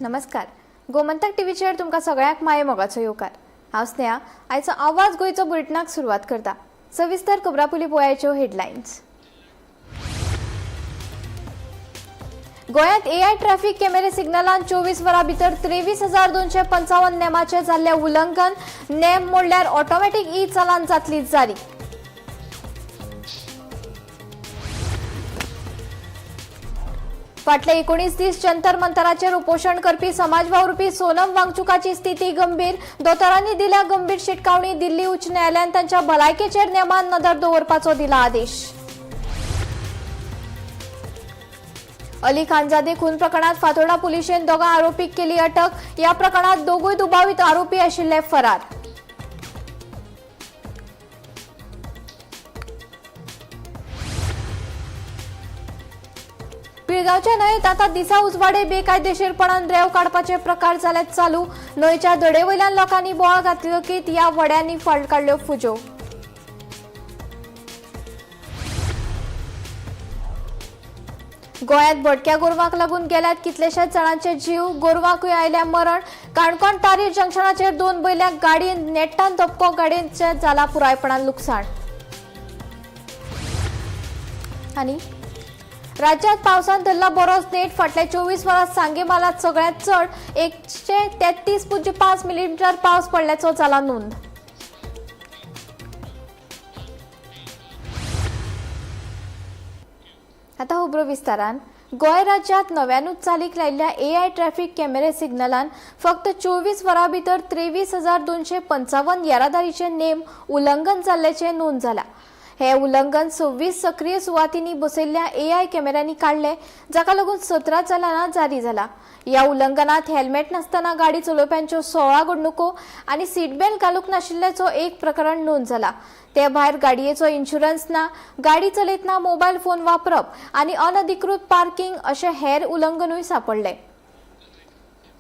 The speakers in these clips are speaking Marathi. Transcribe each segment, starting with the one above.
नमस्कार. गोमंतक टीव्हीचेर तुमकां सगळ्यांक माये मोगाचो येवकार. हांव स्नेहा. आयचो आवाज गोंयचो बुलेटिनाक सुरवात करता. सविस्तर खबरां पयलीं पळोवयाच्यो हेडलायन्स. गोंयांत एआय ट्रॅफिक कॅमेरे सिग्नलान 24 वरां भितर 23,255 नेमाचें जाल्लें उल्लंघन. नेम मोडल्यार ऑटोमॅटीक ई चलान जातली जारी. फाटले 19 दीस जंतर मंतराचेर उपोशण करपी समाज वावुरपी सोनम वांगचुकाची स्थिती गंभीर. दोतोरांनी दिल्या गंभीर शिटकावणी. दिल्ली उच्च न्यायालयान तांच्या भलायकेचेर नेमान नदर दवरपाचो दिला आदेश. अली खानजादे खून प्रकरणात फातोर्डा पुलिशेन दोगा आरोपीक केली अटक. ह्या प्रकरणात दोगूय दुबावित आरोपी आशिल्ले फरार. पिळगांवच्या न्हंयेत आतां दिसा उजवाडे बेकायदेशीरपणान रेंव काडपाचे प्रकार जाल्यात चालू. न्हंयच्या दडेवयल्यान लोकांनी बोवाळ घातलकीत ह्या वड्यांनी काडल्यो फुजो. गोंयांत भटक्या गोरवांक लागून गेल्यात कितलेशेच जाणांचे जीव. गोरवांकूय आयल्या मरण. काणकोण तारीर जंक्शनाचेर 2 बैल्यांक गाडयेन नेट्टान धपको. गाडयेचें जाला पुरायपणान लुकसाण. आनी राज्यात पावसान धरला बरोच नेट. फाटल्या 24 वरांत सांगेमालात सगळ्यांत चड 133.5 मिलीमीटर पावस पडल्याचो जाला नोंद. आता खबरो विस्तारान. गोंय राज्यात नव्यानूच चालीक लायिल्ल्या एआय ट्रॅफिक कॅमेरे सिग्नलान फक्त 24 वरां भितर 23,255 येरादारीचे नेम उल्लंघन जाल्ल्याचे नोंद जाला. हे उल्लंघन 26 सक्रिय सुवातींनी बसयल्ल्या एआय कॅमेऱ्यांनी काढले, जाका लागून 17 चलानां जारी जाला. ह्या उल्लंघनात हेल्मेट नासतना गाडी चलोवप्यांच्यो 16 घडणुको आनी सीट बेल्ट घालूंक नाशिल्ल्याचो एक प्रकरण नोंद जाला. ते भायर गाडयेचो इन्शुरन्स ना, गाडी चलयतना मोबायल फोन वापरप आनी अनधिकृत पार्किंग अशे हेर उल्लंघनूय सांपडले.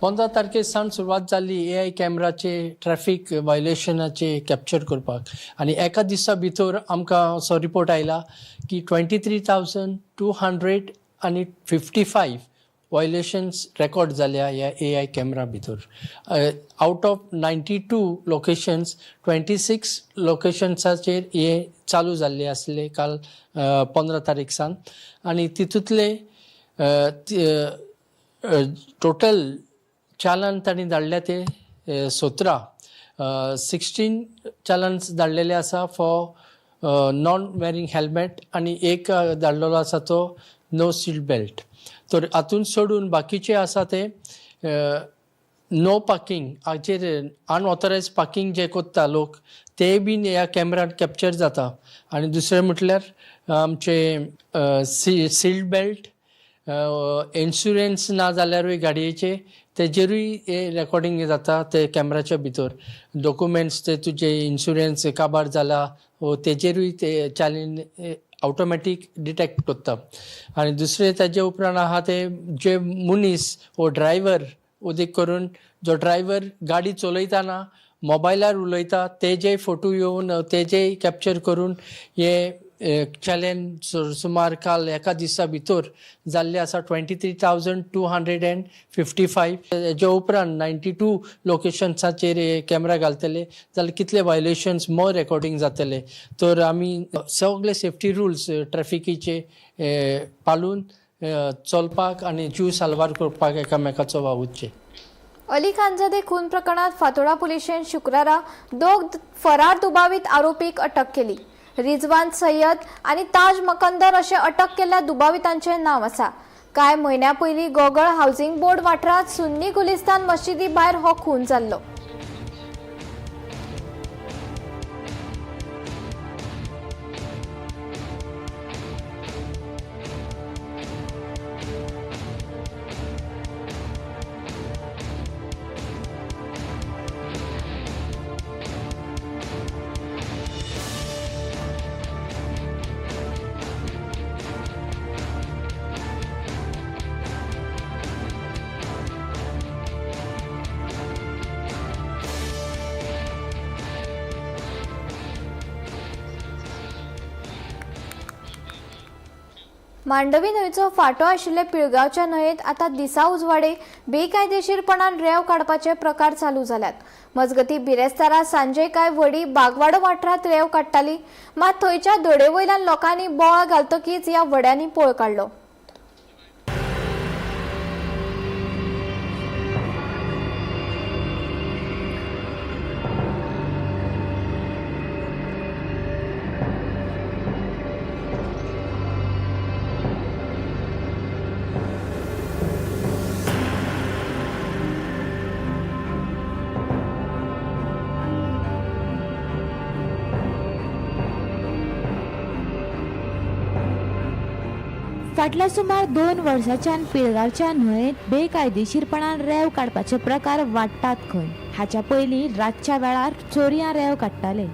15 तारखे सावन सुरवात जाल्ली एआय कॅमेराचे ट्रॅफिक वायोलेशनाचे कॅप्चर करपाक आनी एका दिसा भितर आमकां असो रिपोर्ट आयला की 23,255 वायोलेशन्स रेकॉर्ड जाल्या ह्या एआय कॅमेरा भितर. आउट ऑफ 92 लोकेशन्स 26 लोकेशन्साचेर हे चालू जाल्ले आसले काल 15 तारीख सावन आनी तितूंतले टोटल चालन तांणी धाडल्या ते 17. 16 चालन्स धाडलेले आसा फॉर नॉन वेरिंग हेल्मेट आनी एक धाडलेलो आसा तो नो सीट बेल्ट. तर हातून सोडून बाकीचे आसा ते नो पार्किंग हाचेर अनऑथरायज पार्किंग जे करता लोक ते बीन ह्या कॅमेरान कॅप्चर जाता. आनी दुसरें म्हटल्यार आमचे सीट बेल्ट, इन्शुरन्स ना जाल्यारूय गाडयेचे तेजेरूय हे रेकॉर्डिंग जाता ते कॅमेराच्या भितर. डॉक्युमेंट्स ते तुजे इन्शुरन्स काबार जाला तेजेरूय ते चालीन ऑटोमॅटीक डिटेक्ट करता. आनी दुसरे ताजे उपरांत आहा ते जे मनीस वो ड्रायव्हर उदीक करून जो ड्रायव्हर गाडी चलयतना मोबायलार उलयता तेजे फोटो येवन तेजे कॅप्चर करून हे चॅलेंज सुमार काल एका दिसा भितर जाल्ले आसा 23,255. हेजे उपरांत 92 लोकेशन्साचेर कॅमेरा घालतले जाल्यार कितले वायोलेशन्स मोर रेकॉर्डिंग जातले. तर आमी सगळे सेफ्टी रुल्स ट्रॅफिकीचे पाळून चलपाक आनी जीव साल्वार करपाक एकामेकाचो वावुरचे. अली खानजादे खून प्रकरणात फातोर्डा पुलिशेन शुक्रारा 2 फरार दुबावित आरोपीक अटक केली. रिजवान सय्यद आनी ताज मकंदर अशे अटक केल्ल्या दुबावितांचे नांव आसा. कांय म्हयन्या पयलीं गोगळ हावसिंग बोर्ड वाठारांत सुन्नी गुलिस्तान मशिदी भायर हो खून जाल्लो. मांडवी न्हंयचो फांटो आशिल्ले पिळगांवच्या न्हंयेत आता दिसा उजवाडे बेकायदेशीरपणान रेंव काडपाचे प्रकार चालू जाल्यात. मजगतीं बिरेस्तारा सांजे काय व्हडी बागवाडो वाठारांत रेंव काडटाली, मात थंयच्या दडेवयल्यान लोकांनी बोवाळ घालतकीच ह्या व्हड्यांनी पळ काडलो. फाटल्या सुमार 2 वर्सांच्यान पिळगांवच्या न्हंयेत बेकायदेशीरपणान रेंव काडपाचे प्रकार वाडटात खंय. हाच्या पयलीं रातच्या वेळार चोरयां रेंव काडटाले,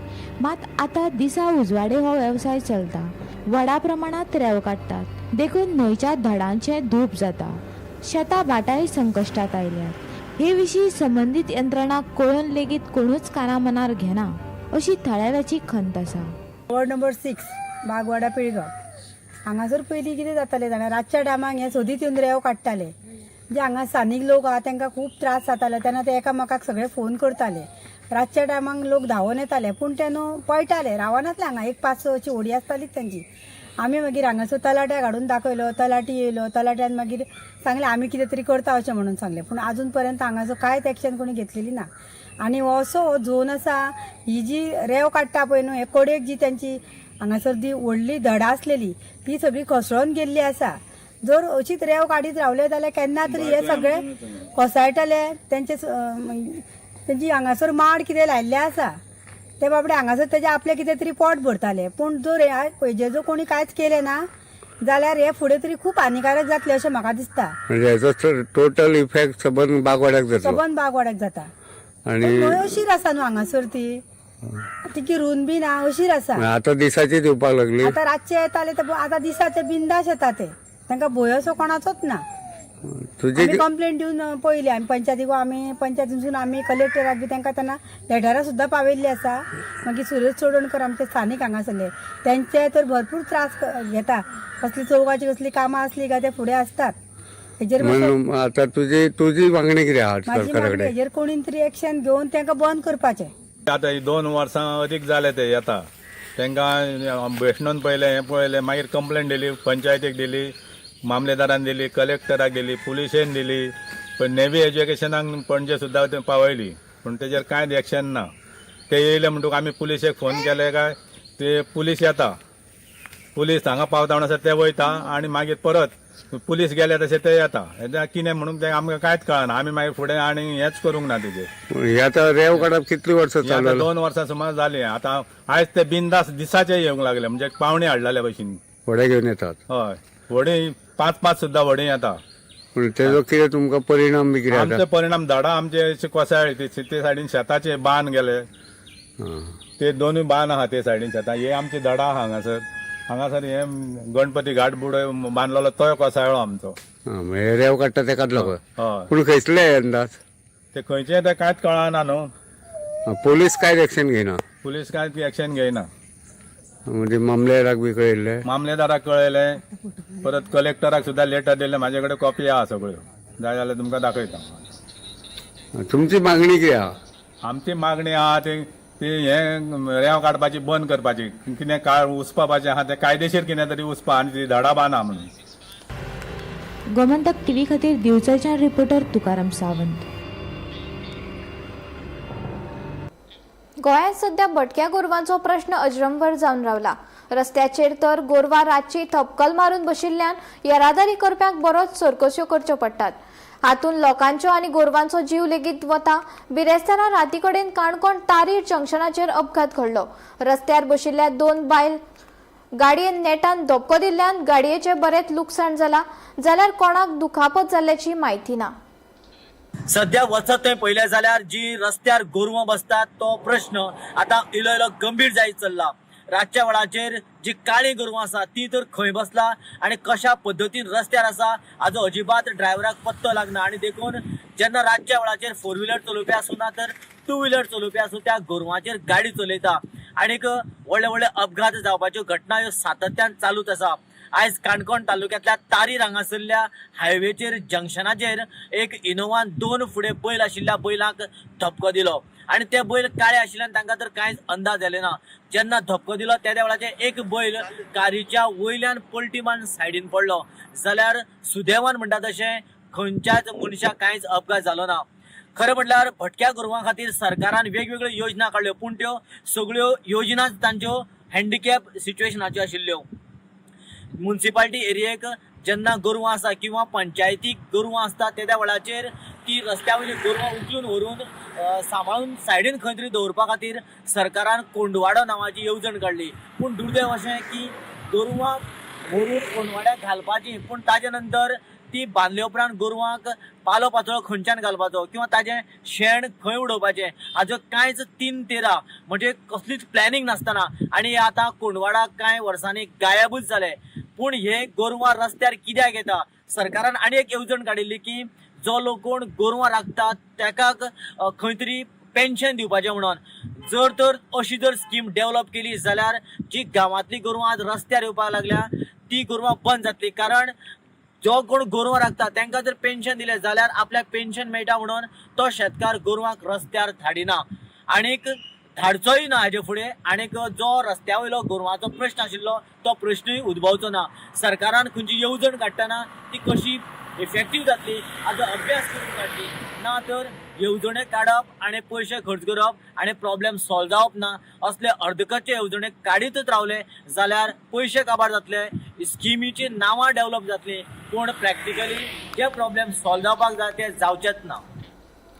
मात आतां दिसा उजवाडे हो वेवसाय चलता. व्हडा प्रमाणात रेंव काडटात, देखून न्हंयच्या धडांचे धूप जाता. शेतां भाटाय संकश्टात आयल्यात. हे विशीं संबंदीत यंत्रणांक कळोवन लेगीत कोणूच कानामनार घेना अशी थळाव्याची खंत आसा. वॉर्ड नंबर 6 बागवाडा पिळगांव हांगासर पयलीं कितें जातालें जाणां, रातच्या टायमाक हे सोदीत येवन रेंव काडटाले. जे हांगा स्थानीक लोक आहा तांकां खूब त्रास जाताले, तेन्ना ते एकामेकाक सगळे फोन करताले. रातच्या टायमाक लोक धांवून येताले, पूण ते न्हू पळटाले, रावनासले हांगा 1-5 अशी व्हडी आसतालीच तांची. आमी मागीर हांगासर तलाट्याक हाडून दाखयलो, तलाटी येयलो, तलाट्यान मागीर सांगलें आमी कितें तरी करता अशें म्हणून सांगलें. पूण आजून पर्यंत हांगासर कांयच एक्शन कोणी घेतलेली ना. आनी हो असो झोन आसा, ही जी रेंव काडटा पळय न्हू, हे कडेक जी तांची हांगासर जी व्हडली धडा आसलेली ती सगळी कोसळून गेल्ली आसा. जर अशीच रेंव काडीत रावले जाल्यार केन्ना तरी हे सगळे कोसळटले. तेंची हांगासर माड कितें लायिल्ले आसा ते बाबडे हांगासर तेजे आपले कितें तरी पोट भरताले. पूण जर पयजे जर कोणी कांयच केलें ना जाल्यार हे फुडें तरी खूब हानिकारक जातलें अशें म्हाका दिसता. म्हणजे हेचो टोटल इफेक्ट सबंद बागवाड्याक जातलो. सबंद बागवाड्याक जाता. आणि न्हंय अशीर आसा न्हू हांगासर ती रुंद बी ना, अशीर आसा. आता दिसाची दिवपाक लागली. आता रातचे येताले तर आता दिसाचे बिंदास येता ते, तांकां भंय असो कोणाचोच ना. तुझे आमी कंप्लेंट दिवन पयली आमी पंचायतीसून आमी कलेक्टराक बी तांकां तेन्ना लेटरां सुद्दां पावयल्ली आसा. मागीर सुरेश चोडणकर आमचे स्थानीक हांगासरले तेंचे तर भरपूर त्रास घेता. कसली चौगाची कसली कामां आसली काय ते फुडें आसतात. हेजेर म्हणून आता तुझी मागणी कितें आहा म्हाजी सरकारा मागणी कडेन? हेजेर कोणी तरी एक्शन घेवन तांकां बंद करपाचें. आता ही 2 वर्सां अदीक जाले ते येता, तांकां भेटणून पयलें हें पळयलें, मागीर कंप्लेंट दिली, पंचायतीक दिली, मामलेदारान दिली, कलेक्टराक दिली, पुलिशेन दिली, पण नेवी एज्युकेशनाक पणजे सुद्दां ते पावयली, पूण तेजेर कांयच एक्शन ना. ते येयले म्हणटूक आमी पुलिशेक फोन केले काय ते पुलीस येता, पुलीस हांगा पावता म्हणसर ते वयता आनी मागीर परत पुलीस गेले तशें ते येता. कितें म्हणून ते आमकां कांयच कळना. आमी मागीर फुडें आनी हेंच करूंक ना तेजेर. हे आता रेंव काडप कितली वर्सां हे चालू आता 2 वर्सां सुमार जाली. आता आयज ते बिंदास दिसाचे येवंक लागले, म्हणजे पावणे हाडलेल्या भशेन. व्हडे घेवन येतात. हय, व्हडी 5-5 सुद्दां व्हडी येता. पूण तेजो कितें तुमकां परिणाम बी कितें आमचे जाता? परिणाम झाडां आमचे कोसळ्ळे. ते सायडीन शेताचे बांद गेले, ते 2 बांद आहा ते सायडीन शेतां. हे आमचे झाडां आहा हांगासर हे गणपती घाट बुडय बांदलेलो तो कोसळ्ळो आमचो. म्हणजे रेंव काडटा तेकाच लागून. हय, पूण खंयसले अंदाज? ते खंयचे ते कांयच कळना न्हू. पोलीस कांयच एक्शन घेयना. पुलीस कांयच एक्शन घेयना. म्हणजे मामलेदाराक बी कळयल्ले? मामलेदाराक कळयले, परत कलेक्टराक सुद्दां लेटर दिले. म्हाजे कडेन कॉपी आहा सगळ्यो, जाय जाल्यार तुमकां दाखयता. तुमची मागणी कितें आहा? आमची मागणी आहा ती हे रेंव काडपाची बंद करपाची. कितें उसपावपाचें आहा ते कायदेशीर कितें तरी उसपा आनी ती झाडां बांदा म्हणून. गोमंतक टीव्ही खातीर दिवचलच्यान रिपोर्टर तुकाराम सावंत. गोंयांत सध्या भटक्या गोरवांचो प्रश्न अजरंभर जावन रावला. रस्त्याचेर तर गोरवां रातची थपकल मारून बशिल्ल्यान येरादारी करप्यांक बरोच सरकस्यो करच्यो पडटात. हातून लोकांचो आनी गोरवांचो जीव लेगीत वता. बिरेस्तारा राती कडेन काणकोण तारीर जंक्शनाचेर अपघात घडलो. रस्त्यार बशिल्ल्या 2 बायल गाडयेन नेटान धपको दिल्ल्यान गाडयेचें बरेंच लुकसाण जालां, जाल्यार कोणाक दुखापत जाल्ल्याची म्हायती ना. सध्या वचत थंय पळयलें जाल्यार जी रस्त्यार गोरवां बसतात तो प्रश्न आता इलो इलो गंभीर जायत चल्ला. रातच्या वेळाचेर जी काळी गोरवां आसा ती तर खंय बसला आनी कशा पद्दतीन रस्त्यार आसा हाजो अजिबात ड्रायव्हराक पत्तो लागना. आनी देखून जेन्ना रातच्या वेळाचेर 4 व्हिलर चलोवपी आसूं ना तर 2 व्हिलर चलोवपी आसूं त्या गोरवांचेर गाडी चलयता. आनीक व्हडले व्हडले अपघात जावपाच्यो घटना ह्यो सातत्यान चालूच आसा. आयज काणकोण तालुक्यांतल्या तारीर हांगासरल्या हायवेचेर जंक्शनाचेर एक इनोवान 2 फुडें बैल आशिल्ल्या बैलाक धपको दिलो आणि ते बैल काळे आशिल्ल्यान तांकां तर कांयच अंदाज येले ना. जेन्ना धपको दिलो त्या वेळाचेर एक बैल कारीच्या वयल्यान पलटी मारून सायडीन पडलो. जाल्यार सुदैवान म्हणटा तशें खंयच्याच मनशाक कांयच अपघात जालो ना. खरें म्हटल्यार भटक्या गोरवां खातीर सरकारान वेगवेगळ्यो योजना काडल्यो, पूण त्यो सगळ्यो योजनाच तांच्यो हँडिकॅप सिच्युएशनाच्यो आशिल्ल्यो. म्युनिसिपालिटी एरियेक जेन्ना गोरवां आसा किंवा पंचायतीक गोरवां आसता त्या वेळाचेर ती रस्त्या वयली गोरवां उखलून व्हरून सांबाळून सायडीन खंय तरी दवरपा खातीर सरकारान कोंडवाडो नांवाची येवजण काडली. पूण दुर्दैव अशें की गोरवां व्हरून कोंडवाड्याक घालपाची, पूण ताजे नंतर ती बांदले उपरांत गोरवांक पालो पातळ खंयच्यान घालपाचो किंवा ताजें शेण खंय उडोवपाचें हाजो कांयच 3-13 म्हणजे कसलीच प्लॅनिंग नासतना आनी आतां कोंडवाडाक कांय वर्सांनी गायबूच जाले. पूण हे गोरवां रस्त्यार कित्याक येता? सरकारान आनी एक येवजण काडिल्ली की जो लोक कोण गोरवां राखतात ताका खंय तरी पेन्शन दिवपाचें म्हणून. जर तर अशी जर स्कीम डेव्हलप केली जाल्यार जी गांवांतली गोरवां आज रस्त्यार येवपाक लागल्या ती गोरवां बंद जातली. कारण जो कोण गोरवां राखता तांकां जर पेन्शन दिलें जाल्यार आपल्याक पेन्शन मेळटा म्हणून तो शेतकार गोरवांक रस्त्यार धाडिना आनीक धाडचोय ना हाजे फुडें. आनीक जो रस्त्या वयलो गोरवांचो प्रश्न आशिल्लो तो प्रश्नूय उद्भवचो ना. सरकारान खंयची येवजण काडटना ती कशी इफेक्टीव जातली हाजो अभ्यास करून काडली, ना तर येवजणे काडप आनी पयशे खर्च करप आनी प्रॉब्लेम सॉल्व जावप ना. असले अर्दकच्चे येवजणे काडीतच रावले जाल्यार पयशे काबार जातले, स्किमीची नांवां डेव्हलप जातली, पूण प्रॅक्टिकली जे प्रॉब्लेम सॉल्व जावपाक जाय ते जावचेच ना.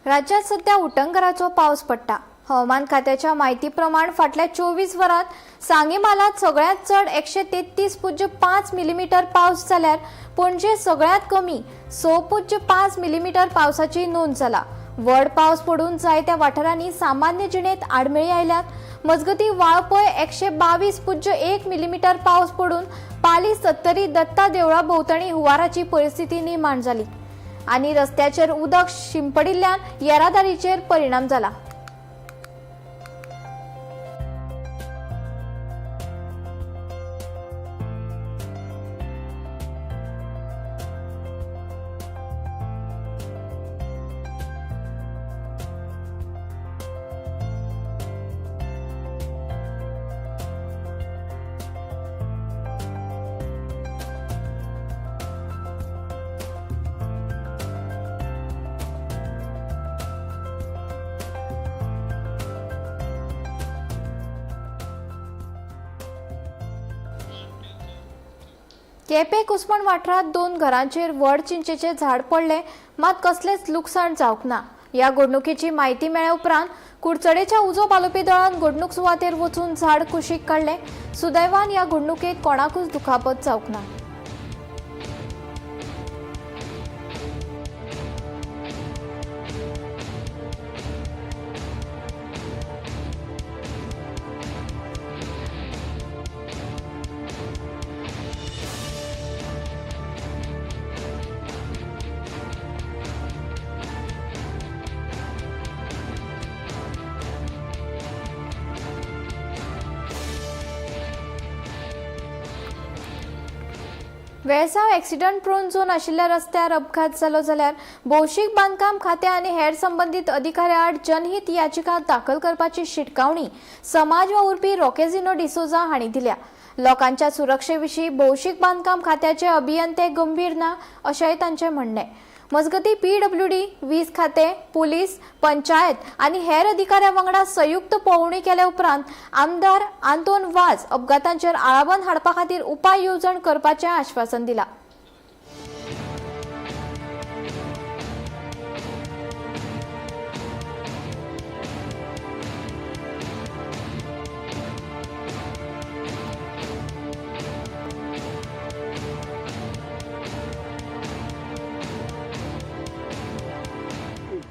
राज्यात सध्या उटंगराचो पावस पडटा. हवामान खात्याच्या माहिती प्रमाण फाटल्या 24 वरांत सांगेमालात सगळ्यात चड 133.5 मिलीमीटर पावस जाल्यार पणजे सगळ्यात कमी 6.5 मिलीमीटर पावसाची नोंद जाला. व्हड पावस पडून जायत्या वाठारांनी सामान्य जिणेंत आडमेळी आयल्यात. मजगतीं वाळपय 122.1 मिलीमीटर पावस पडून पाली सत्तरी दत्ता देवळा भोंवतणी हुंवाराची परिस्थिती निर्माण जाली आनी रस्त्याचेर उदक शिंपडिल्ल्यान येरादारीचेर परिणाम जाला. केपें कुसमण वाठारांत 2 घरांचेर व्हड चिंचेचें झाड पडलें, मात कसलेंच लुकसाण जावंक ना. ह्या घडणुकेची म्हायती मेळ्ळे उपरांत कुडचडेंच्या उजो पालोवपी दळान घडणूक सुवातेर वचून झाड कुशीक काडलें. सुदैवान ह्या घडणुकेंत कोणाकूच दुखापत जावंक ना. वेळसाव एक्सिडंट प्रोन झोन आशिल्ल्या रस्त्यार अपघात जालो जाल्यार भौशीक बांदकाम खातें आनी हेर संबंदीत अधिकाऱ्या आड जनहीत याचिका दाखल करपाची शिटकावणी समाज वावुरपी रॉकेझिनो डिसोजा हांणी दिल्या. लोकांच्या सुरक्षेविशीं भौशीक बांदकाम खात्याचे अभियंते गंभीर ना अशेंय तांचें म्हणणें. मजगतीं PWD, वीज खातें, पुलीस, पंचायत आनी हेर अधिकाऱ्यां वांगडा संयुक्त पळोवणी केले उपरांत आमदार आंतोन वाज अपघातांचेर आळाबंद हाडपा खातीर उपाय येवजण करपाचें आश्वासन दिलां.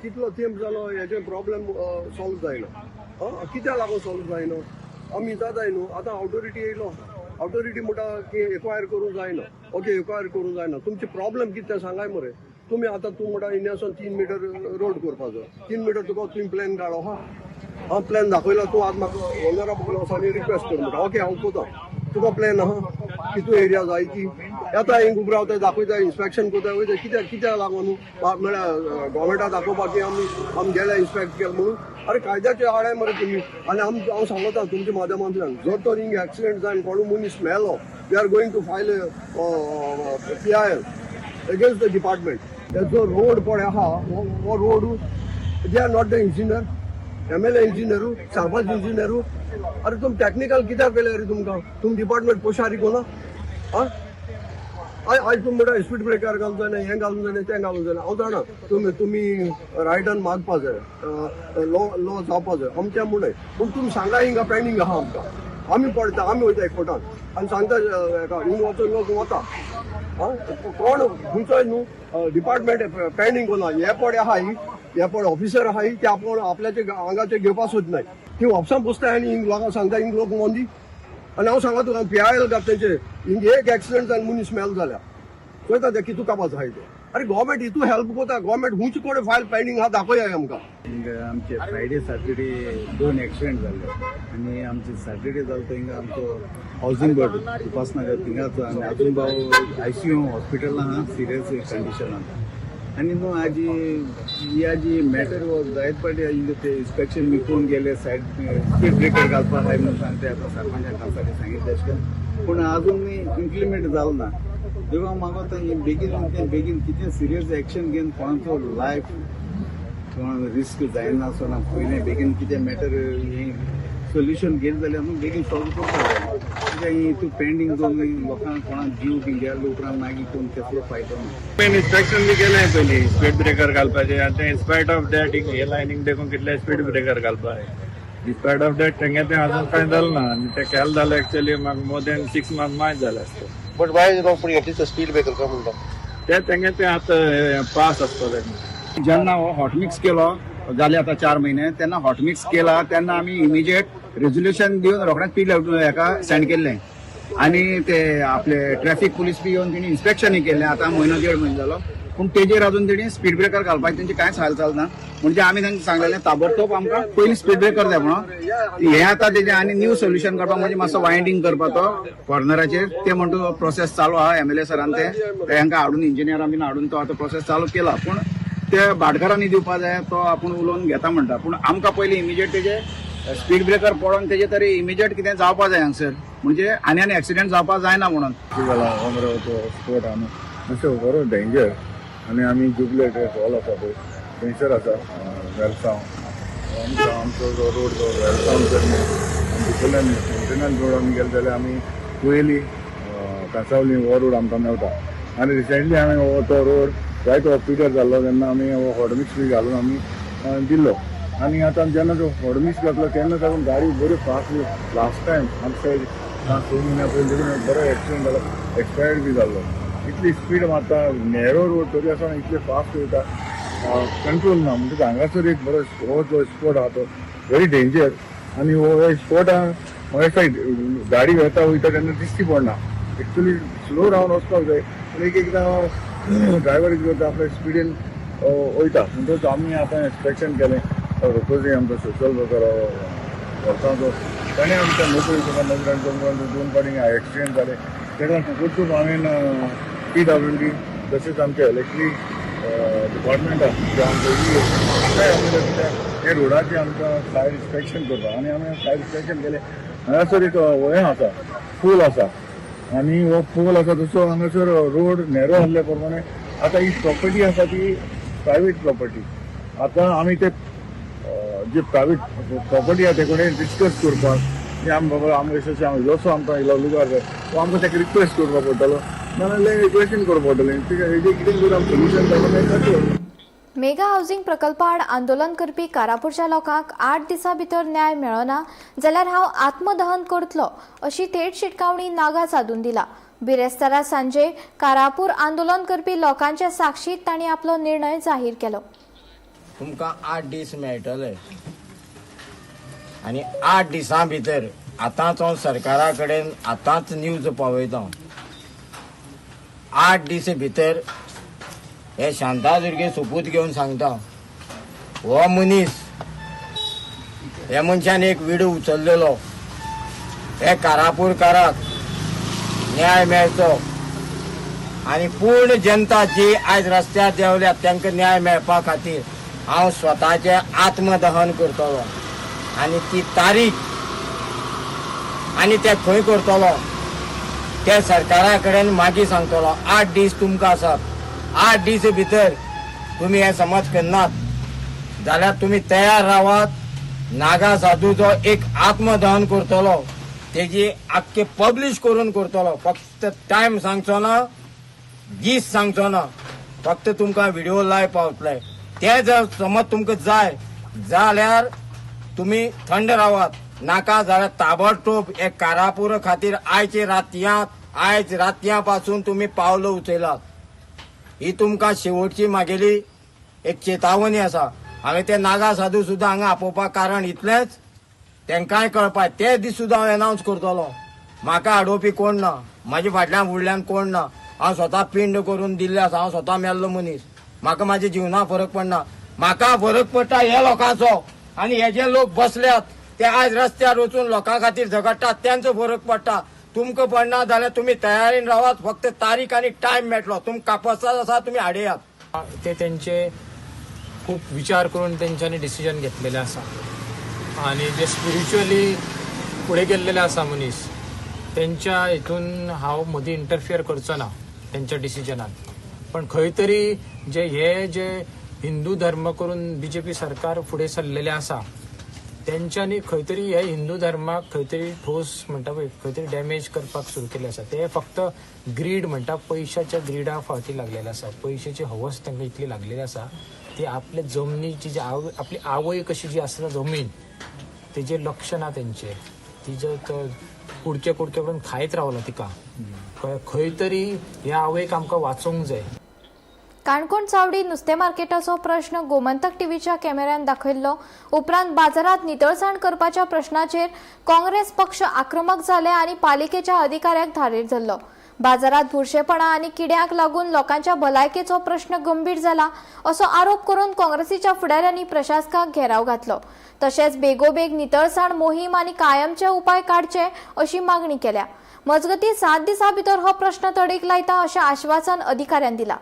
कितलो तेंप जालो हेचे प्रॉब्लेम सॉल्व जायना. कित्याक लागून सॉल्व जायना आमी इता जाय न्हू. आतां ऑथॉरिटी येयलो, ऑथॉरिटी म्हणटा की एक्वायर करूंक जायना. ओके, एक्वायर करूंक जायना. तुमचे प्रॉब्लेम कितें तें सांगाय मरे. तुमी आतां तूं म्हणटा इंडियासून 3 मीटर रोड करपाचो. 3 मीटर तुका तुवें प्लॅन काडो. हा प्लॅन दाखयलो. तूं आतां म्हाका ऑनराबल वचोन रिक्वेस्ट कर म्हणटा. ओके, हांव कोता. तुका प्लॅन आहा कितू एरिया जाय की येता हिंग उब रावता दाखयता इन्स्पेक्शन कोता वयता कित्याक लागून म्हळ्यार गव्हर्मेंटाक दाखोवपाक की आमी गेले इन्स्पेक्ट केले म्हणून अरे कायद्याचे आडे मरे तुम्ही आनी हांव सांगता तुमच्या माध्यमांतल्यान जर तर हिंग एक्सिडेंट जावन कोणू मनीस मेलो we are going to file PIL against the department जो रोड पळय आहा हो road they are not the engineer MLA इंजिनियरू सरपंच इंजिनियरू अरे तुम टेक्निकल कित्याक केले रे तुमकां तुम डिपार्टमेंट पोशारी कोना आयज तुम म्हणटा स्पीड ब्रेकर घालूंक जाय हें घालूंक जाय तें घालूंक जाय हांव जाणा तुमी रायटान मागपा जाय लॉ जावपा जाय अमकें म्हणून पूण तुमी सांगा हिंगा पेंडींग आहा आमकां आमी पळयता आमी वयता कोर्टान आनी सांगता हिंग वचून लोक वता कोण खंयचोय न्हू डिपार्टमेंट पेंडींग कोना हे पडे आहा हे पड ऑफिसर आहा ते आपण आपल्याचे आंगाचे घेवपाक सोदनाय ती ऑफिसान बसताय आनी हिंग लोकांक सांगता हिंग लोक मोंदी आनी हांव सांगा तुका PIL घात तेंचे हिंग एक एक्सिडेंट जावन मनीस मेल जाल्या पळयता ते कितू कापास आहाय ते अरे गव्हर्मेंट हितू हेल्प कोता गव्हर्मेंट हुंच कोडे फायल पेंडींग आहा दाखोवया आमकां आमचे फ्रायडे सॅटर्डे 2 एक्सिडेंट जाल्ले आनी आमचे सॅटर्डे जालो थिंगा आमचो हावजींग बोर्ड उपासनगर थिंगाचो आनी अजून भाव ICU हॉस्पिटल आहा सिरियस कंडिशनान आनी न्हू आजी मॅटर जायत पाटी ते इन्स्पेक्शन मी कोण गेले सायड स्पीड ब्रेकर घालपाक जाय म्हणून सांगता आतां सरपंचाक घालपाक सांगितलें अशें करून पूण अजून इम्प्लिमेंट जालो ना देखून म्हाका आतां बेगीन कितें सिरियस एक्शन घेवन कोणाचो लायफ कोण रिस्क जायना सो ना पयलें बेगीन कितें मॅटर हें सोल्युशन घेतले जाल्यार न्हू बेगीन सॉल्व करता जाय कित्याक हितू पेंडींग दवरून लोकांक कोणाक जीव बी गेलो उपरांत मागीर कोण कसलो फायदो ना इन्स्पेक्शन बी केलें पयलीं स्पीड ब्रेकर घालपाचें आनी तें इन्स्पायट ऑफ दॅट हे लायनीक देखून कितले स्पीड ब्रेकर घालपाक इन्स्पायट ऑफ दॅट तेंगे तें अजून कांय जालें ना आनी तें केलें जालें एक्चुअली म्हाका मोर देन 6 months मायज जालें आसता बट वाय रोपडी एटलीस्ट स्पीड ब्रेकर काय म्हणटा ते तेंगे तें आतां पास आसता तें जेन्ना हो हॉटमिक्स केलो जाले आता 4 महिने तेन्ना हॉटमिक्स केला तेन्ना आमी इमिजिएट रेझोल्युशन दिवन रोखडेंच पी हेका सेंड केल्लें आनी ते आपले ट्रॅफिक पुलीस बी येवन तेणी इन्स्पेक्शनय केल्लें आतां म्हयनो 1.5 म्हयनो जालो पूण तेजेर अजून तेणी स्पीड ब्रेकर घालपाक तेंची कांयच हालचाल ना म्हणजे आमी तांकां सांगलेलें ताबडतोब आमकां पयलीं स्पीड ब्रेकर जाय म्हणून हें आतां तेजें आनी न्यू सोल्युशन करपाक म्हणजे मातसो वायंडींग करपाक तो कॉर्नराचेर ते म्हणटा प्रोसेस चालू आहा MLA सरान ते तांकां हाडून इंजिनियरां बीन हाडून तो आतां प्रोसेस चालू केला पूण ते भाटकारांनी दिवपाक जाय तो आपूण उलोवन घेता म्हणटा पूण आमकां पयलीं इमिजिएट तेजे स्पीड ब्रेकर पडोवन तेजे तरी इमिजिएट कितें जावपाक जाय हांगसर म्हणजे आनी एक्सिडेंट जावपाक जायना म्हणून स्पोर्ट आहा मातशें बरो डेंजर आनी आमी जुबलेट हॉल आसा पळय थंयसर आसा वेलसांव आमचो जो रोड जो वेलसांव भितरल्यान मेंटेनन्स रोड आमी गेले जाल्यार आमी पयलीं कांसावली हो रोड आमकां मेवता आनी रिसेंटली हांवें हो तो रोड जायतो पिड्यार जाल्लो तेन्ना आमी हो हॉटमिक्स बी घालून आमी दिल्लो आनी आतां जेन्ना तो हॉटमिक्स घातलो तेन्ना तातूंत गाडी बरी फास्ट लास्ट टायम आमच्या 2 म्हयन्या पयलीं बरो एक्सिडेंट जालो एक्सपायर्ड बी जाल्लो इतली स्पीड मारता नॅरो रोड तरी आसा इतले फास्ट वयता कंट्रोल ना म्हणजे हांगासर एक बरो हो जो स्पोट आहा तो व्हेरी डेंजर आनी हो स्पोटान म्हाका सायड गाडी वयता तेन्ना दिश्टी पडना एक्चुअली स्लो रावन वचपाक जाय पूण एकदां ड्रायव्हर कितें करता आपल्या स्पिडीन वयता म्हणटच आमी आतां इन्स्पेक्शन केलें रोखोजी आमचो सोशल वर्कर वर्सांचो ताणें आमच्या नोकरी नोकऱ्यांचो 2 फावटी एक्सिडेंट जाले तेका खूब हांवें PWD तशेंच आमचे इलेक्ट्रीक डिपार्टमेंट आसा आमचो हे रोडाचे आमकां सायड इन्स्पेक्शन करता आनी आमी सायड इन्स्पेक्शन केलें हांगासर एक हें आसा पूल आसा आनी हो पूल आसा तसो हांगासर रोड नॅरो आसल्या प्रमाणे आतां ही प्रॉपर्टी आसा ती प्रायवेट प्रॉपर्टी आतां आमी ते जे प्रायवेट प्रॉपर्टी आहा ते कडेन डिस्कस करपाक की आमी बाबा आमकां अशें जसो आमकां इलो लुगार जाय तो आमकां ताका रिक्वेस्ट करपाक पडटलो नाजाल्यार रिक्वेस्टींग करपाक पडटलें हेजें कितें करून आमी सोल्युशन जावपाक मेगा हाऊसिंग प्रकल्पा आड आंदोलन करपी कारापूरच्या लोकांक 8 दिसां भितर न्याय मेळना जाल्यार हांव आत्मदहन करतलो अशी थेट शिटकावणी नागा साधून दिला बिरेस्तारा सांजे कारापूर आंदोलन करपी लोकांच्या साक्षीत तांणी आपलो निर्णय जाहीर केलो तुमकां 8 दीस मेळटले आनी 8 दिसां भितर आतांच हांव सरकारा कडेन आतांच न्यूज पावयता 8 दीस भितर हे शांतादुर्गे सोपूत घेवन सांगता हो मनीस हे मनशान एक विडो उचललेलो हे कारापूरकाराक न्याय मेळचो आनी पूर्ण जनता जी आयज रस्त्यार देंवल्यात तांकां न्याय मेळपा खातीर हांव स्वताचें आत्मदहन करतलो आनी ती तारीख आनी ते खंय करतलो ते सरकारा कडेन मागीर सांगतलो. 8 दीस तुमकां आसात. 8 दीस भितर तुमी हे समज करनात जाल्यार तुमी तयार रावात. नागा साधूचो एक आत्मदहन करतलो, तेजी आख्खे पब्लीश करून करतलो. फक्त टायम सांगचो ना, दीस सांगचो ना, फक्त तुमकां व्हिडिओ लायव्ह पावतले. ते जर समज तुमकां जाय जाल्यार तुमी थंड रावात. नाका जाल्यार ताबडतोब एक कारापूर खातीर आयज रातयां पासून तुमी पावलं उचयलात. ही तुमकां शेवटची मागेली एक चेतावणी आसा. हांवें ते नागा साधू सुद्दां हांगा आपोवपाक कारण इतलेंच, तांकांय कळपाक ते दीस सुद्दां हांव अनावन्स करतलो. म्हाका आडोवपी कोण ना, म्हाज्या फाटल्यान फुडल्यान कोण ना. हांव स्वता पिंड करून दिल्ले आसा. हांव स्वता मेल्लो मनीस. म्हाका म्हाज्या जिवनाक फरक पडना. म्हाका फरक पडटा हे लोकांचो. आनी हे जे लोक बसल्यात ते आयज रस्त्यार वचून लोकां खातीर झगडटात त्यांचो फरक पडटा. तुमकां पडना जाल्यार तुमी तयारीन रावात. फक्त तारीख आनी टायम मेळटलो. तुमकां कापसात आसा तुमी हाडेयात. ते त्यांचे खूप विचार करून त्यांच्यानी डिसिजन घेतलेले आसा आणि जे स्पिरिच्युअली पुढे गेल्लेले आसा मनीस त्यांच्या हितून हांव मदीं इंटरफियर करचो ना त्यांच्या डिसिजनान. पण खंय तरी जे हिंदू धर्म करून बीजेपी सरकार फुडें सरलेले आसा त्यांच्यानी खंय तरी हे हिंदू धर्माक खंय तरी ठोस म्हणटा पळय खंय तरी डॅमेज करपाक सुरू केले आसा. ते फक्त ग्रीड म्हणटा पयशाच्या ग्रीडा फावटी लागलेले आसा. पयशाची हवस तांकां इतली लागलेली आसा ती आपल्या जमनीची जी आपली आवय कशी जी आसता जमीन तेजे लक्ष ना तेंचे. तिजे कुडके करून खायत रावला तिका. खंय तरी ह्या आवयक आमकां वाचोवंक जाय. काणकोण चावडी नुस्तें मार्केटाचो प्रश्न गोमंतक टीव्हीच्या कॅमेऱ्यान दाखयल्लो. उपरांत बाजारात नितळसाण करपाच्या प्रश्नाचेर काँग्रेस पक्ष आक्रमक जाले आनी पालिकेच्या अधिकाऱ्याक धारेर धरलो. बाजारात बुरशेपणा आनी किड्यांक लागून लोकांच्या भलायकेचो प्रश्न गंभीर जाला असो आरोप करून काँग्रेसीच्या फुडाऱ्यांनी प्रशासकाक घेराव घातलो. तशेंच बेगोबेग नितळसाण मोहीम आनी कायमचे उपाय काडचे अशी मागणी केल्या. मजगतीं 7 दिसां भितर हो प्रश्न तडीक लायता अशें आश्वासन अधिकाऱ्यान दिलां.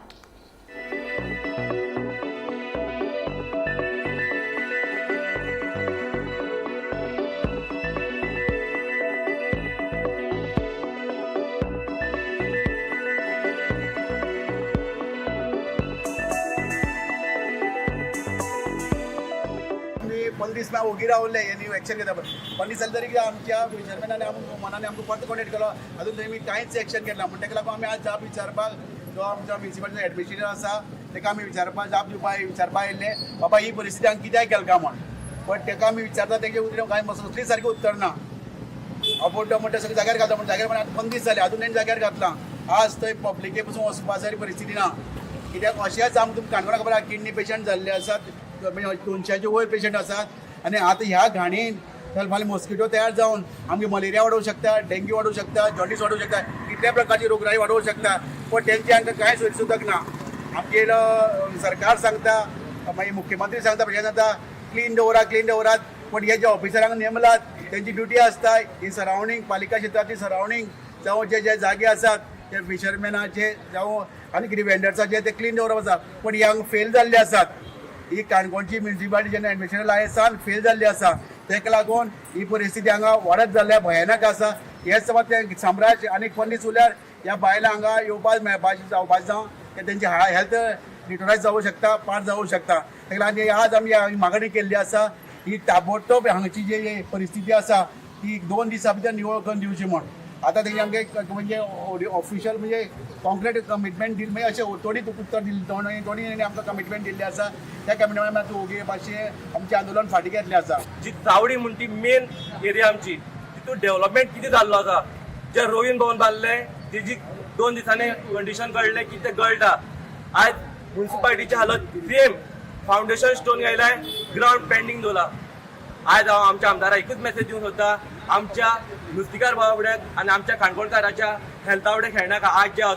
पंदीस ना ओगी रावले यांनी ॲक्शन घेता. पंदीस जाले तरी आमच्या चेअरमॅनाने मनाने आमकां परत कॉन्टेक्ट केलो. अजून तेमी कांयच ॲक्शन घेतला. म्हणून ताका लागून आमी आज जाप विचारपाक जो आमच्या म्युनिसिपालिटी एडमिनिस्ट्रेटर आसा ताका आमी विचारपाक जाप दिवपाक विचारपाक येयल्ले बाबा ही परिस्थिती हांगा कित्याक केली काय म्हण. पण ताका आमी विचारता तेजे उतर कांय कसली सारकी उत्तर ना. अपोटो म्हणटा सगळे जाग्यार घालता पण जाग्यार आतां 15 जाले अजून ताणें जाग्यार घातला. आज थंय पब्लिके पसून वचपा सारकी परिस्थिती ना. कित्याक अशेंच आमकां तुमकां काणकोणा खबर आसा किडनी पेशंट जाल्ले आसात. म्हणजे 200च्या वयर पेशंट आसात. आनी आतां ह्या घाणीन फाल्यां मॉस्किटो तयार जावन आमगे मलेरिया वाडोवंक शकता, डेंग्यू वाडोवंक शकता, जॉन्डिस वाडोवंक शकता, कितल्या प्रकारची रोगराई वाडोवंक शकता. पण तेंचे हांगा कांय सोय सुद्दां ना. आमगे सरकार सांगता मागीर मुख्यमंत्री सांगता प्रेसिडेंट सांगता क्लीन दवरात. पण हे जे ऑफिसरांक नेमलात तेंची ड्युटी आसता ही सरावंडींग पालिका क्षेत्रांतली सरावंडींग जावं जे जागे आसात ते फिशरमॅनाचे जावं आनी कितें वेंडर्साचे ते क्लीन दवरप आसा. पण हे हांगा फेल जाल्ले आसात. ही काणकोणची म्युनिसिपालिटी जेन्ना एडमिनिस्ट्रेशन आयसान फेल जाल्ली आसा ताका लागून ही परिस्थिती हांगा वाडत जाल्ल्या भयानक आसा. हेच समज ते साम्राज्य आनी 15 उल्यार ह्या बायलां हांगा येवपाक मेळपाचें जावपाचें जावं ते तेंची हेल्थ डिटोरायज जावंक शकता, पाड जावंक शकता. ताका लागून आज आमी मागणी केल्ली आसा ही ताबडतोब हांगची जी परिस्थिती आसा ती 2 दिसां भितर निवळ करून दिवची म्हण. आतां तेंगे आमगे म्हणजे ऑफिशियल म्हणजे कॉन्क्रीट कमिटमेंट दिली म्हणजे अशें थोडीच उत्तर दिल्ली दोनी आमकां कमिटमेंट दिल्ली आसा. त्या कमिटमेंट आतां ओगे भाशेन आमचें आंदोलन फाटीं घेतलें आसा. जी चावडी म्हणून ती मेन एरिया आमची तितून डेव्हलपमेंट कितें जाल्लो आसा. जे रोहीन भवन बांदले तेजी 2 दिसांनी कंडिशन कळ्ळें की ते गळटा. आज म्युनिसिपालिटीची हालत सेम. फावंडेशन स्टोन घायलाय, ग्राउंड पेंडींग दवरला. आज हांव आमच्या आमदाराक एकूच मेसेज दिवंक सोदता आमच्या नुस्तेकार भावा फुड्यान आनी आमच्या काणकोणकाराच्या हेल्था फुडें खेळनाका. आज जे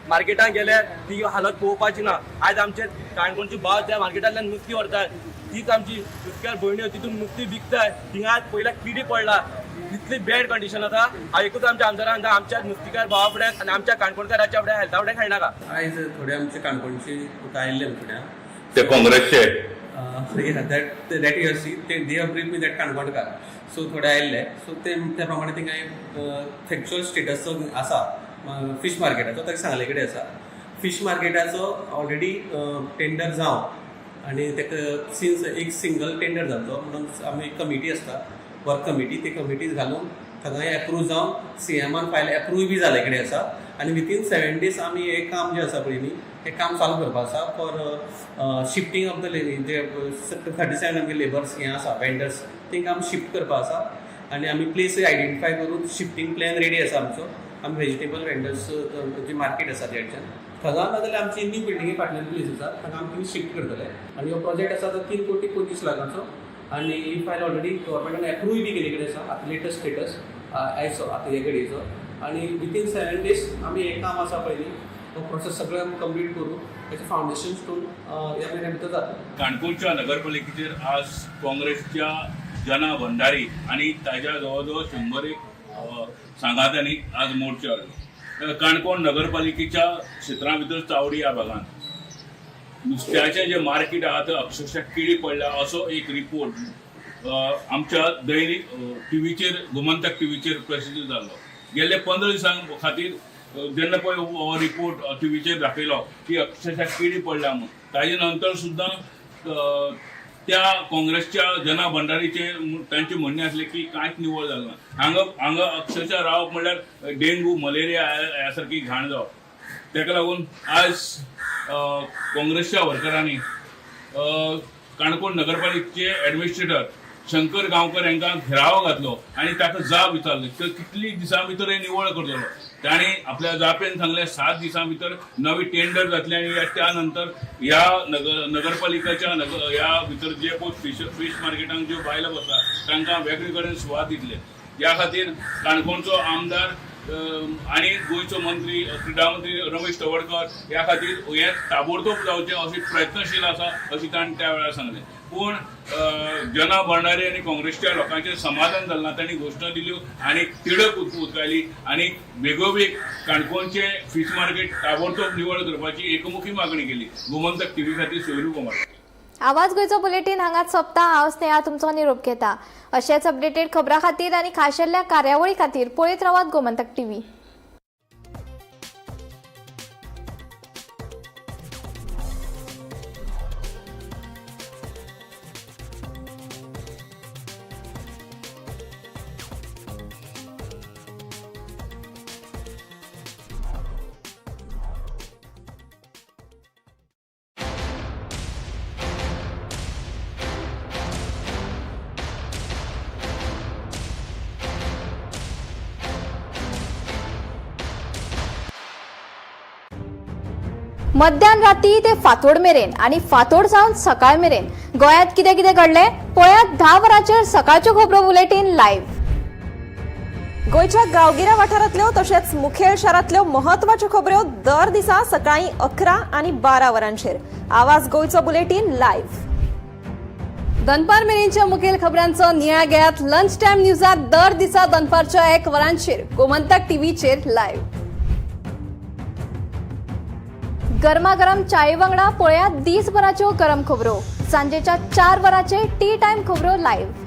मार्केटांत गेले ती हालत पळोवपाची ना. आज आमचे काणकोणची भाव त्या मार्केटांतल्यान नुस्तीं व्हरतात तीच आमची नुस्तेकार भयण्यो तितून नुस्तीं विकतात. थिंगा आज पयल्या किडी पडला इतली बॅड कंडिशन आसा हांव एकूच आमच्या आमदारान आमच्या नुस्तीकार भावा फुड्यान आनी आमच्या काणकोणकाराच्या फुड्यान हेल्था फुड्यान खेळनाका. आयज थोडे आमचे काणकोणचे तुका आयिल्ले फुड्यान ते काँग्रेसचे दॅट यू सी ते they agreed with that Kankonkar. So थोडे आयिल्ले सो ते त्या प्रमाणे थिंगा एक फॅक्च्युअल स्टेटस आसा फीश मार्केटाचो ताका सांगले कडेन आसा. फीश मार्केटाचो ऑलरेडी टेंडर जावन आनी ताका सिन्स एक सिंगल टेंडर जातो म्हणून आमी कमिटी आसता वर्क कमिटी ती कमिटी घालून थंय एप्रूव जावन CMान फायल एप्रूव बी जाले कडेन आसा आनी विथीन 7 days आमी हे काम जें आसा पळय न्ही हें काम चालू करपाक आसा फॉर शिफ्टींग ऑफ द जे 37 आमगे लेबर्स हें आसा वेंडर्स तांकां आमी शिफ्ट करपाक आसा आनी आमी प्लेस आयडेंटिफाय करून शिफ्टींग प्लॅन रेडी आसा आमचो. आमी व्हेजिटेबल वेंडर्स जी मार्केट आसा तेच्यान थंगा नाजाल्यार आमची न्यू बिल्डिंगे फाटल्यान प्लेस आसा ताका आमी शिफ्ट करतले आनी हो प्रोजेक्ट आसा तो 3 कोटी 25 लाखाचो आनी ही फायल ऑलरेडी गव्हर्मेंटान एप्रूव बी केले कडेन आसा आतां लेटस्ट स्टेटस आयचो आतां हे कडेचो आनी विथीन 7 days आमी हें काम आसा पळय न्ही तो प्रोसेस सगळें आमी कंप्लीट करून तेचें फावंडेशन स्टोन ह्या म्हयन्या भितर जाता. काणकोणच्या नगरपालिकेचेर आज काँग्रेसच्या जना भंडारी आणि ताज्या जवळ 100 सांगात्यांनी आज मोर्चा हाडलो. काणकोण नगरपालिकेच्या क्षेत्रा भितर चावडी ह्या भागांत नुस्त्याचें जे मार्केट आहा थंय अक्षरशा किडी पडल्या असो एक रिपोर्ट आमच्या दैनिक टीव्हीचेर गोमंतक टीव्हीचेर प्रसिद्ध जाल्लो. गेल्ले 15 दिसां खातीर जेन्ना पळय हो रिपोर्ट टीव्हीचेर दाखयलो की अक्षरशा किडी पडल्या म्हणून ताजे नंतर सुद्दां त्या काँग्रेसच्या जना भंडारीचे तांचे म्हणणे असले की कांयच निवळ जालें ना. हांगा अक्षरशः रावप म्हणल्यार डेंगू मलेरिया ह्या सारकी घाण जावप. ताका लागून आज काँग्रेसच्या वर्करांनी काणकोण नगरपालिकेचे एडमिनिस्ट्रेटर शंकर गांवकर हांकां घेराव घातलो आनी ताका जाप विचारली तर कितली दिसां भितर हे निवळ करतलो. ताणें आपल्या जापेन सांगलें 7 दिसां भितर नवी टेंडर जातलें आनी त्या नंतर ह्या नगरपालिकेच्या ह्या भितर जे पळय फीश मार्केटांत ज्यो बायलो बसता तांकां वेगळे कडेन सुवात दितले. ह्या खातीर काणकोणचो आमदार आनी गोंयचो मंत्री क्रीडा मंत्री रमेश तवडकर ह्या खातीर हें ताबडतोब जावचें अशें प्रयत्नशील आसा अशें ताणें त्या वेळार सांगलें. पूण जना भंडारी आनी काँग्रेसच्या लोकांचें समाधान जालें ना. तांणी घोशणा दिल्यो आनी तिडक उक्तायली आनी बेगोबेग काणकोणचें फीश मार्केट ताबडतोब निवळ करपाची एकमुखी मागणी केली. गोमंतक टीव्ही खातीर सोयरू कुमार. आवाज गोंयचो बुलेटीन हांगाच सोंपता. हांव स्नेहा तुमचो निरोप घेता. अशेच अपडेटेड खबरां खातीर आनी खाशेल्या कार्यावळी खातीर पळयत रावात गोमंतक टीव्ही. मध्यान राती ते फातोड मेरेन आणि फातोड सावन सकाळ मेरेन गोंयांत कितें कितें घडलें पळयात 10 वरांचेर सकाळच्यो खबरो बुलेटीन लायव्ह. गोंयच्या गांवगिऱ्या वाठारांतल्यो तशेंच मुखेल शारांतल्यो महत्वाच्यो खबरो दर दिसा सकाळीं 11 आनी 12 वरांचेर. आवाज गोंयचो बुलेटीन लायव्ह. दनपार मेरेनच्या मुखेल खबरांचो नियाळ घेयात लंच टायम न्यूजात दर दिसा दनपारच्या 1 वरांचेर गोमंतक टीव्हीचेर लायव्ह. गरमागरम चाये वांगडा पळयात दिसभराच्यो गरम खबरो. सांजेच्या 4 वरांचेर टी टायम खबरो लायव्ह.